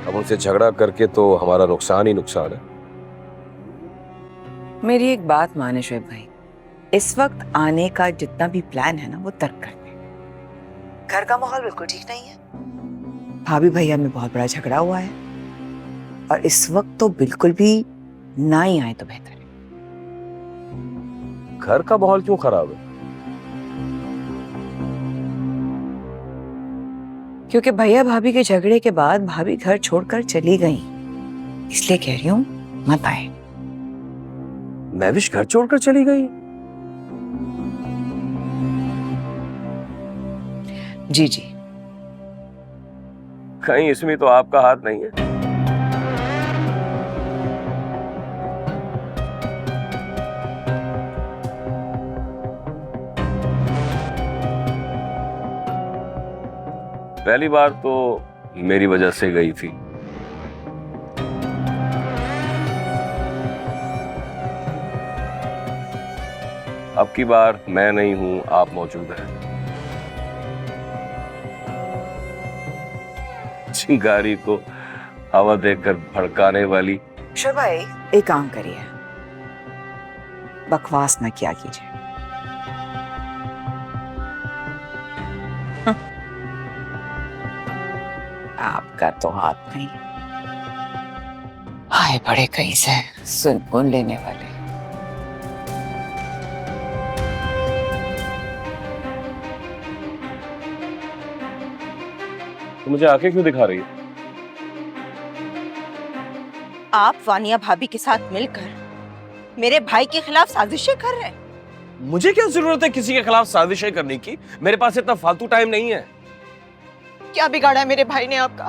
अब उनसे झगड़ा करके तो हमारा नुकसान ही नुकसान है। मेरी एक बात माने शोएब भाई, इस वक्त आने का जितना भी प्लान है ना वो तर्क कर दे। घर का माहौल बिल्कुल ठीक नहीं है, भाभी भैया में बहुत बड़ा झगड़ा हुआ है और इस वक्त तो बिल्कुल भी ना ही आए तो बेहतर है। घर का माहौल क्यों खराब है? क्योंकि भैया भाभी के झगड़े के बाद भाभी घर छोड़कर चली गई, इसलिए कह रही हूं मत आए। महविश घर छोड़कर चली गई? जी जी। कहीं इसमें तो आपका हाथ नहीं है? पहली बार तो मेरी वजह से गई थी, अब की बार मैं नहीं हूं, आप मौजूद हैं। चिंगारी को हवा देकर भड़काने वाली। शोएब भाई एक काम करिए, बकवास ना किया कीजिए। आपका तो हाथ नहीं। हाय बड़े कहीं से सुन लेने वाले। तो मुझे आंखें क्यों दिखा रही है? आप वानिया भाभी के साथ मिलकर मेरे भाई के खिलाफ साजिशें कर रहे हैं। मुझे क्या जरूरत है किसी के खिलाफ साजिशें करने की? मेरे पास इतना फालतू टाइम नहीं है। क्या बिगाड़ा है मेरे भाई ने आपका?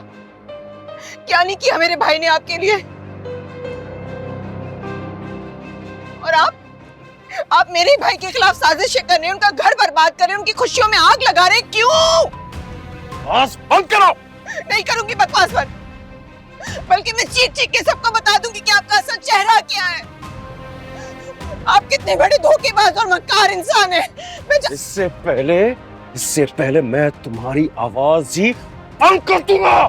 क्या नहीं किया मेरे भाई ने आपके लिए? और आप मेरे भाई के खिलाफ साजिशें कर रहे हैं, उनका घर बर्बाद कर रहे हैं, उनकी खुशियों में आग लगा रहे हैं। क्यों? बस बंद करो। नहीं करूंगी बकवास बंद, बल्कि मैं चीख चीख के सबको बता दूंगी कि आपका असल चेहरा क्या है। आप कितने बड़े धोखेबाज और मक्कार इंसान हैं। इससे पहले मैं तुम्हारी आवाज ही बंद कर दूंगा।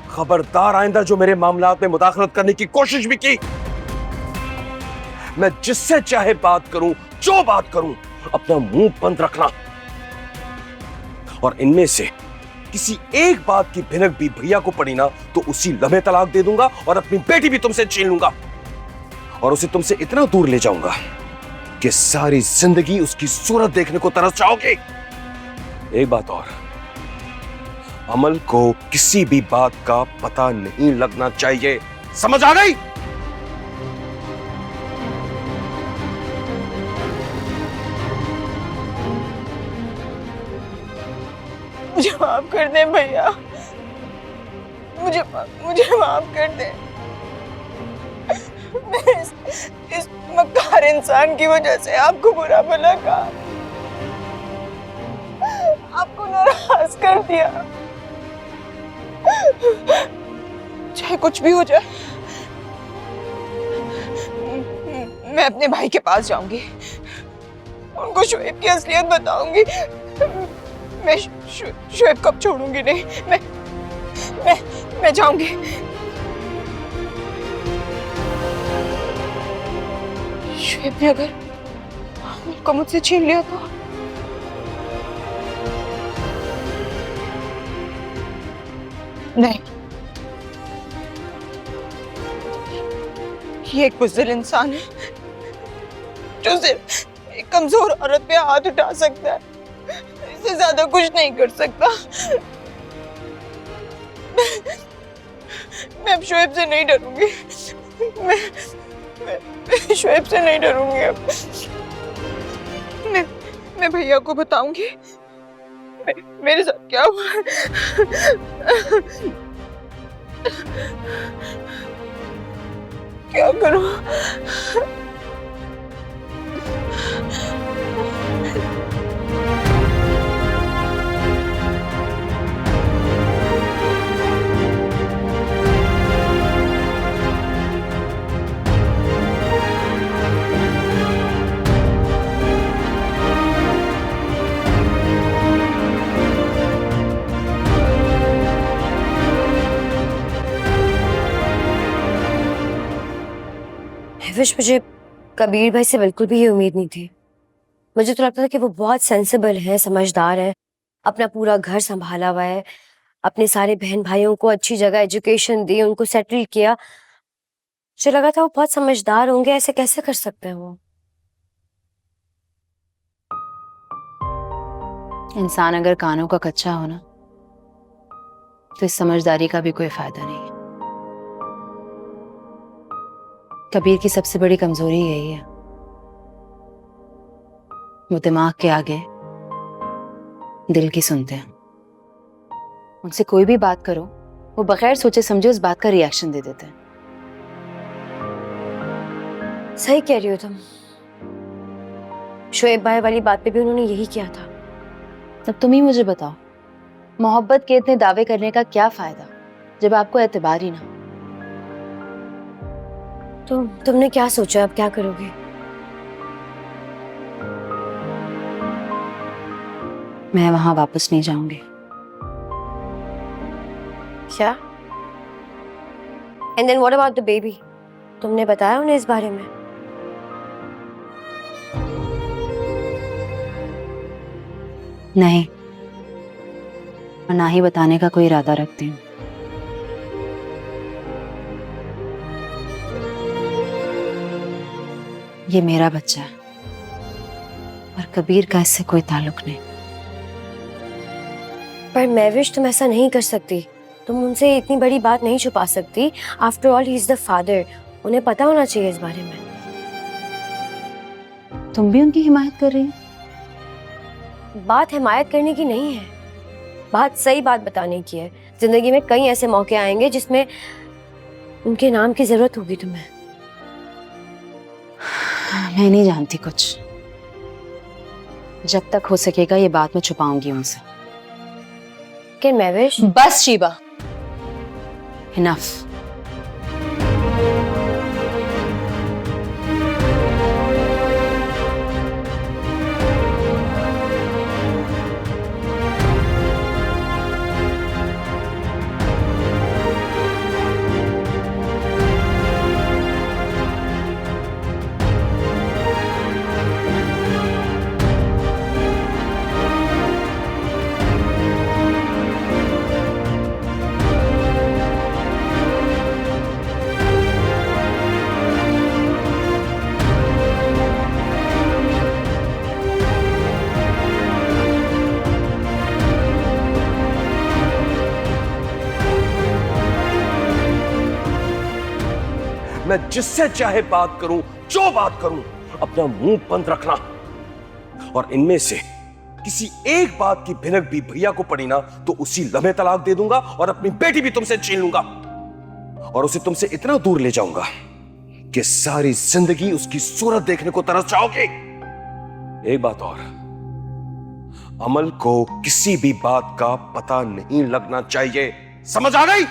खबरदार आइंदा जो मेरे मामलात में मुदाखलत करने की कोशिश भी की। मैं जिससे चाहे बात करूं, जो बात करूं, अपना मुंह बंद रखना। और इनमें से किसी एक बात की भिनक भी भैया को पड़ी ना तो उसी लम्हे तलाक दे दूंगा और अपनी बेटी भी तुमसे छीन लूंगा और उसे तुमसे इतना दूर ले जाऊंगा कि सारी जिंदगी उसकी सूरत देखने को तरस जाओगे। एक बात और, अमल को किसी भी बात का पता नहीं लगना चाहिए, समझ आ गई? मुझे माफ कर दे भैया, मुझे माफ कर दे। मैं इस मक्कार इंसान की वजह से आपको बुरा भला कहा, आपको नाराज कर दिया। चाहे कुछ भी हो जाए, मैं अपने भाई के पास जाऊंगी, उनको शोएब की असलियत बताऊंगी। मैं शोएब कब छोड़ूंगी नहीं। मैं जाऊंगी। शोएब ने अगर उनको मुझसे छीन लिया तो नहीं, ये एक बुज़दिल इंसान है जो सिर्फ एक कमजोर औरत पे हाथ उठा सकता है, इससे ज्यादा कुछ नहीं कर सकता। मैं अब शोएब से नहीं डरूंगी। मैं शोएब से नहीं डरूंगी अब। मैं भैया को बताऊंगी मेरे साथ क्या हुआ है। क्या करूं? महविश, मुझे कबीर भाई से बिल्कुल भी ये उम्मीद नहीं थी। मुझे तो लगता था कि वो बहुत सेंसिबल है, समझदार है, अपना पूरा घर संभाला हुआ है, अपने सारे बहन भाइयों को अच्छी जगह एजुकेशन दी, उनको सेटल किया। मुझे लगा था वो बहुत समझदार होंगे, ऐसे कैसे कर सकते हैं वो। इंसान अगर कानों का कच्चा हो ना, तो इस समझदारी का भी कोई फायदा नहीं है। कबीर की सबसे बड़ी कमजोरी यही है, वो दिमाग के आगे दिल की सुनते हैं। उनसे कोई भी बात करो, वो बगैर सोचे समझे उस बात का रिएक्शन दे देते हैं। सही कह रही हो तुम। शोएब भाई वाली बात पे भी उन्होंने यही किया था। तब तुम ही मुझे बताओ, मोहब्बत के इतने दावे करने का क्या फायदा जब आपको एतबार ही ना। तो तुमने क्या सोचा, अब क्या करोगे? मैं वहां वापस नहीं जाऊंगी। क्या? And then what about the baby? तुमने बताया उन्हें इस बारे में? नहीं, और ना ही बताने का कोई इरादा रखती हूँ। ये मेरा बच्चा है और कबीर का इससे कोई ताल्लुक नहीं। पर महविश, तुम ऐसा नहीं कर सकती। तुम उनसे इतनी बड़ी बात नहीं छुपा सकती। After all he is the father, उन्हें पता होना चाहिए इस बारे में। तुम भी उनकी हिमायत कर रही हो? बात हिमायत करने की नहीं है, बात सही बात बताने की है। जिंदगी में कई ऐसे मौके आएंगे जिसमें उनके नाम की जरूरत होगी तुम्हें। मैं नहीं जानती कुछ। जब तक हो सकेगा ये बात मैं छुपाऊंगी उनसे। कि महविश, बस शीबा, इनफ। मैं जिससे चाहे बात करूं, जो बात करूं, अपना मुंह बंद रखना। और इनमें से किसी एक बात की भिनक भी भैया को पड़ी ना, तो उसी लम्हे तलाक दे दूंगा और अपनी बेटी भी तुमसे छीन लूंगा और उसे तुमसे इतना दूर ले जाऊंगा कि सारी जिंदगी उसकी सूरत देखने को तरस जाओगे। एक बात और, अमल को किसी भी बात का पता नहीं लगना चाहिए, समझ आ गई?